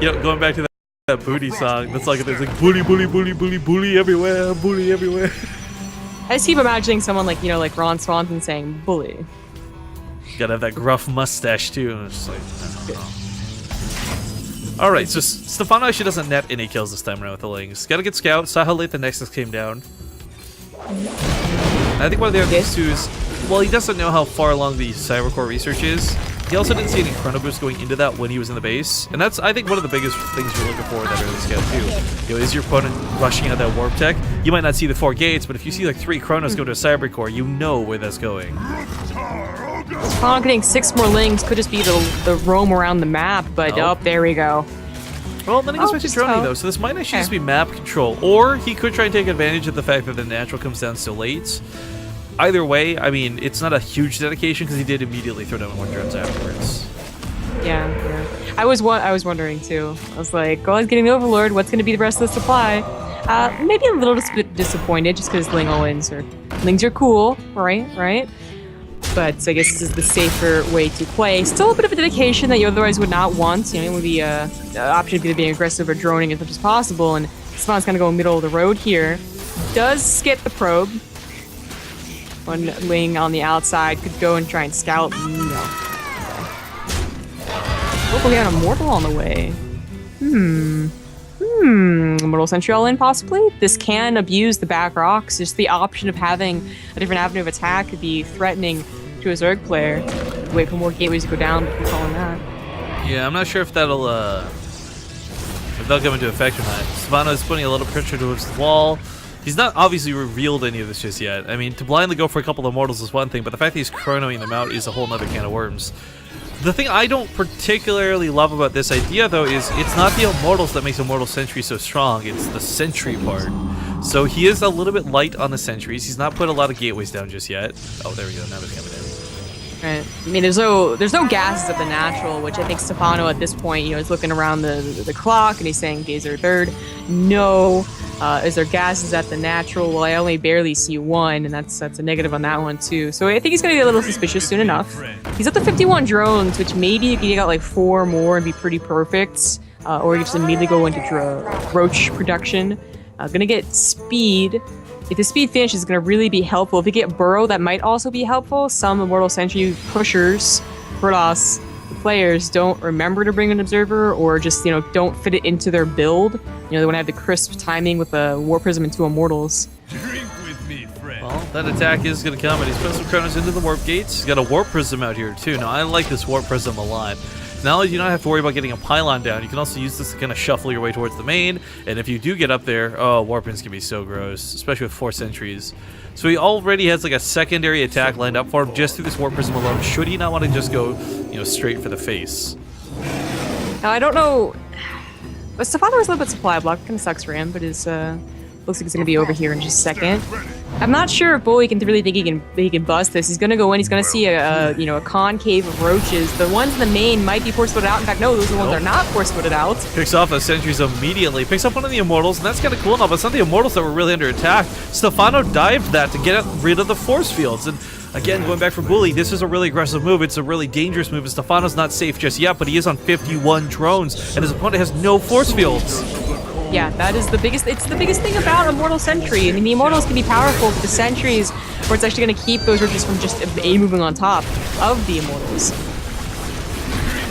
You know, going back to that booty song, that's like there's like bully, bully, bully, bully, bully everywhere, bully everywhere. I just keep imagining someone like, you know, like Ron Swanson saying bully. Gotta have that gruff mustache too. And it's just like, alright, so Stefano actually doesn't net any kills this time around with the Lings. Gotta get Scout, saw how late the Nexus came down. I think one of the other things too is, well, he doesn't know how far along the Cybercore research is. He also didn't see any chrono boost going into that when he was in the base. And that's, I think, one of the biggest things you're looking for in that early Scout too. You know, is your opponent rushing out that warp tech? You might not see the 4 gates, but if you see like 3 chronos go to a Cybercore, you know where that's going. Stefano getting 6 more Lings could just be the roam around the map, but there we go. Well, then he goes back to droning though, so this might actually just be map control. Or he could try and take advantage of the fact that the natural comes down so late. Either way, I mean, it's not a huge dedication because he did immediately throw down 1 drones afterwards. Yeah. I was wondering too. I was like, oh, he's getting the Overlord. What's going to be the rest of the supply? Maybe a little disappointed just because Lings are cool, right? But I guess this is the safer way to play. Still a bit of a dedication that you otherwise would not want. You know, it would be the option of either being aggressive or droning as much as possible. And Stefano's going to go middle of the road here. Does skip the probe. One Ling on the outside could go and try and scout. No. Oh, we got a Mortal on the way. Mortal Sentry all in, possibly? This can abuse the back rocks. Just the option of having a different avenue of attack could be threatening to a Zerg player. Wait for more gateways to go down before calling that. Yeah, I'm not sure if that'll come into effect or not. Stefano is putting a little pressure towards the wall. He's not obviously revealed any of this just yet. I mean, to blindly go for a couple of mortals is one thing, but the fact that he's chronoing them out is a whole nother can of worms. The thing I don't particularly love about this idea, though, is it's not the immortals that makes Immortal Sentry so strong, it's the sentry part. So he is a little bit light on the sentries. He's not put a lot of gateways down just yet. Oh, there we go, now they're coming in. Right. I mean, there's no gases at the natural, which I think Stefano at this point, you know, is looking around the clock and he's saying gaze are third. No. Is there gases at the natural? Well, I only barely see 1, and that's a negative on that one too. So I think he's gonna get a little suspicious soon enough. He's up to 51 drones, which maybe you can get like 4 more and be pretty perfect, or you just immediately go into roach production. Gonna get speed. If the speed finish is gonna really be helpful. If you get burrow, that might also be helpful. Some Immortal Sentry pushers, Protoss, the players don't remember to bring an observer, or just, you know, don't fit it into their build. You know, they want to have the crisp timing with a War Prism and 2 Immortals. Drink with me, friend. Well, that attack is going to come, and he's putting some chronos into the warp gates. He's got a Warp Prism out here, too. Now, I like this Warp Prism a lot. Not only do you not have to worry about getting a pylon down, you can also use this to kind of shuffle your way towards the main, and if you do get up there, oh, Warpins can be so gross, especially with 4 sentries. So he already has like a secondary attack lined up for him just through this Warp Prism alone, should he not want to just go, you know, straight for the face. Now, I don't know, but Stefano was a little bit supply block, kind of sucks for him, but his looks like he's going to be over here in just a second. I'm not sure if Bully can really think he can bust this. He's going to go in. He's going to see a concave of roaches. The ones in the main might be force-footed out. In fact, no, those are the ones that are not force-footed out. Picks off the sentries immediately. Picks up one of the Immortals, and that's kind of cool enough. But it's not the Immortals that were really under attack. Stefano dived that to get rid of the force fields. And again, going back for Bully, this is a really aggressive move. It's a really dangerous move. And Stefano's not safe just yet, but he is on 51 drones, and his opponent has no force fields. Yeah, that is the biggest. It's the biggest thing about Immortal Sentry. I mean, the Immortals can be powerful, but the Sentries, where it's actually going to keep those roaches from just moving on top of the Immortals.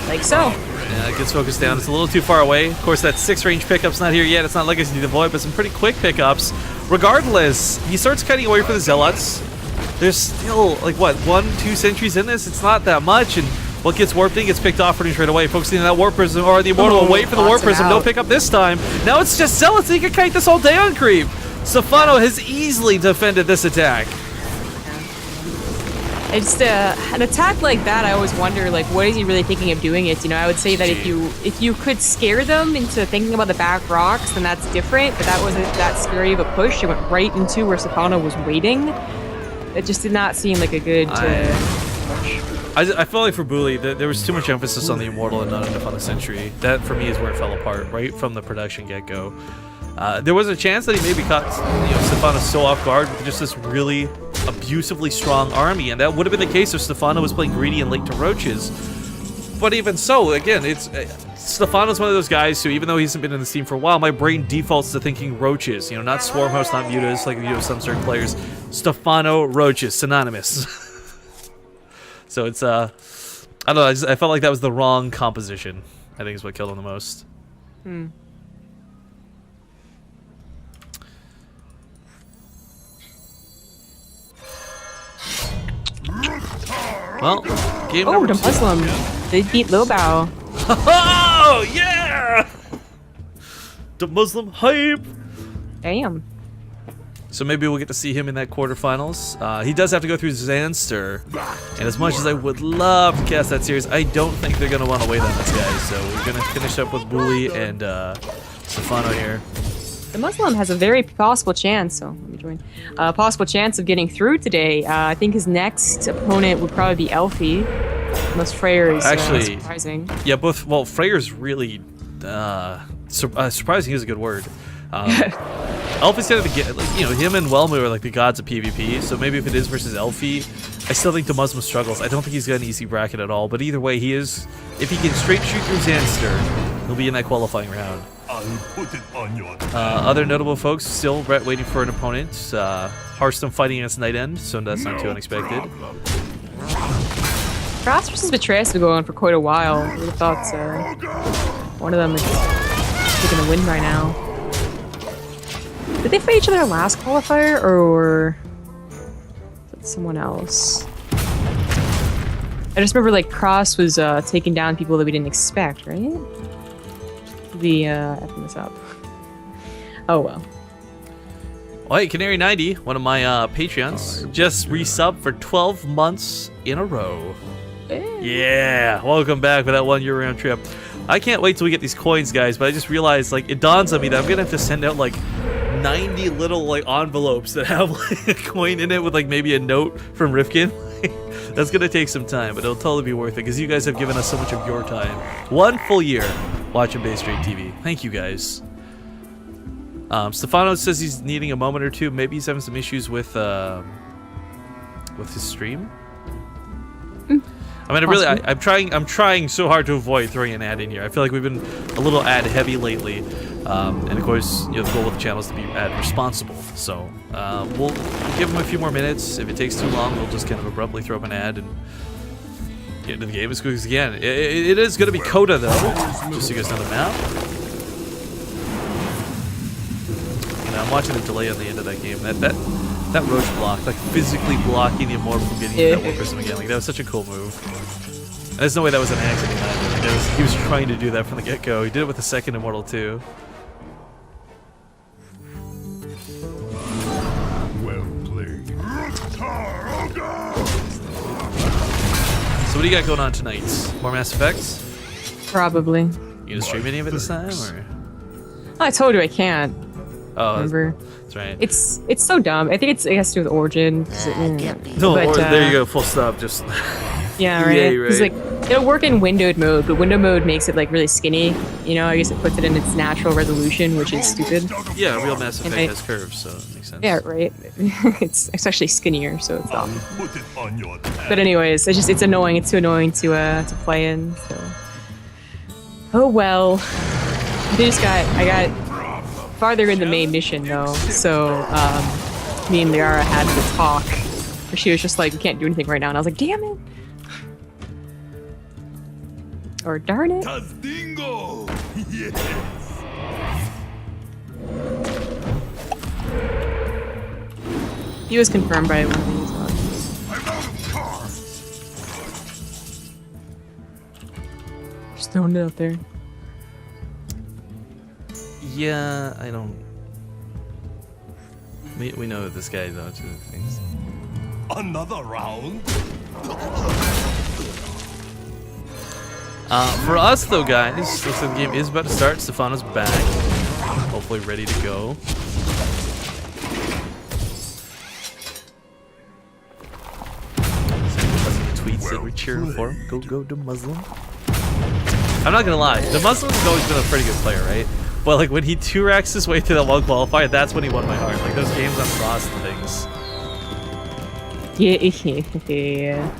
Like so. Yeah, it gets focused down. It's a little too far away. Of course, that 6-range pickup's not here yet. It's not Legacy Devoid, but some pretty quick pickups. Regardless, he starts cutting away for the Zealots. There's still, like, what, 1-2 sentries in this? It's not that much, and what gets warped in gets picked off pretty much right away. Focusing on that Warp Prism, or the Immortal will wait for the Warp Prism. No pickup this time. Now it's just Zealots, so he can kite this all day on creep. Stefano has easily defended this attack. It's an attack like that. I always wonder, like, what is he really thinking of doing it? You know, I would say that if you could scare them into thinking about the back rocks, then that's different. But that wasn't that scary of a push. It went right into where Stefano was waiting. It just did not seem like a good push. I feel like for Bully, there was too much emphasis on the Immortal and not enough on the Sentry. That, for me, is where it fell apart, right from the production get-go. There was a chance that he maybe caught Stefano so off guard with just this really abusively strong army, and that would have been the case if Stefano was playing greedy and late to roaches. But even so, again, Stefano's one of those guys who, even though he hasn't been in the team for a while, my brain defaults to thinking roaches. You know, not Swarmhost, not Mutas, like you know some certain players. Stefano roaches, synonymous. So it's I don't know. I felt like that was the wrong composition. I think is what killed him the most. Well, game Oh, number the 2. Muslim. They beat Lobao. Oh yeah! The Muslim hype. Damn. So maybe we'll get to see him in that quarterfinals. He does have to go through Xanster, and as much as I would love to cast that series, I don't think they're gonna want to wait on this guy. So we're gonna finish up with Bully and Stefano here. The Muslim has a very possible chance, so let me join. Possible chance of getting through today. I think his next opponent would probably be Elfie, unless Freyr is Actually, surprising. Yeah, both. Well, Freyr's really surprising is a good word. Elfie's kind of the, like, you know, him and Wellmu are like the gods of PvP. So maybe if it is versus Elfie, I still think the Muslim struggles. I don't think he's got an easy bracket at all. But either way, he is. If he can straight shoot through Xanster, he'll be in that qualifying round. I'll put it on your Other notable folks still waiting for an opponent. Hearthstone fighting against Night End, so that's not too unexpected. Frost versus Betrayus has been going on for quite a while. I would have thought one of them is taking a win by now. Did they fight each other last qualifier, or was it someone else? I just remember like Cross was taking down people that we didn't expect, right? Be effing this up. Oh well. Well, hey, Canary 90, one of my Patreons, just resubbed for 12 months in a row. Yeah, welcome back for that 1 year round trip. I can't wait till we get these coins, guys, but I just realized, like, it dawns on me that I'm gonna have to send out like 90 little like envelopes that have like a coin in it with like maybe a note from Rifkin. That's gonna take some time, but it'll totally be worth it because you guys have given us so much of your time. 1 full year watching Bay Straight TV. Thank you guys. Stefano says he's needing a moment or two. Maybe he's having some issues with his stream. I mean, I'm trying so hard to avoid throwing an ad in here. I feel like we've been a little ad heavy lately, and of course, you know, the goal of the channel is to be ad responsible. So we'll give him a few more minutes. If it takes too long, we'll just kind of abruptly throw up an ad and get into the game as quick as again. It is going to be Coda though, just so you guys know the map. And I'm watching the delay on the end of that game. That roach block, like physically blocking the Immortal from getting that War Prism again, like that was such a cool move. And there's no way that was an accident either. Like, he was trying to do that from the get-go. He did it with the second Immortal too. well played. So what do you got going on tonight? More Mass Effect? Probably. You gonna stream any of it this time, or? Oh, I told you I can't. Oh, Remember? that's right. It's so dumb. I think it has to do with Origin. No, but, there you go. Full stop. Just Yeah, right. Yeah, Because right. like it'll work in windowed mode, but window mode makes it like really skinny. You know, I guess it puts it in its natural resolution, which is stupid. yeah, real Mass Effect And has curves, so it makes sense. Yeah, right. it's actually skinnier, so it's I'll dumb. put it on your But anyways, it's annoying. It's too annoying to play in. So. Oh well. I got farther in the main mission though, so me and Liara had to talk. She was just like, "We can't do anything right now," and I was like, "Damn it!" Or darn it. Tastingo! Yes! He was confirmed by one of these ones. I'm out of cards! Just throwing it out there. Yeah, I don't. We know that this guy though too. Things. Another round? For us though, guys, looks like the game is about to start. Stefano's back, hopefully ready to go. Tweets that we're cheering for him. Go the Muslim. I'm not gonna lie, the Muslim has always been a pretty good player, right? But like when he 2-racks his way to that one qualifier, that's when he won my heart. Like those games on Frost and things. Yeah.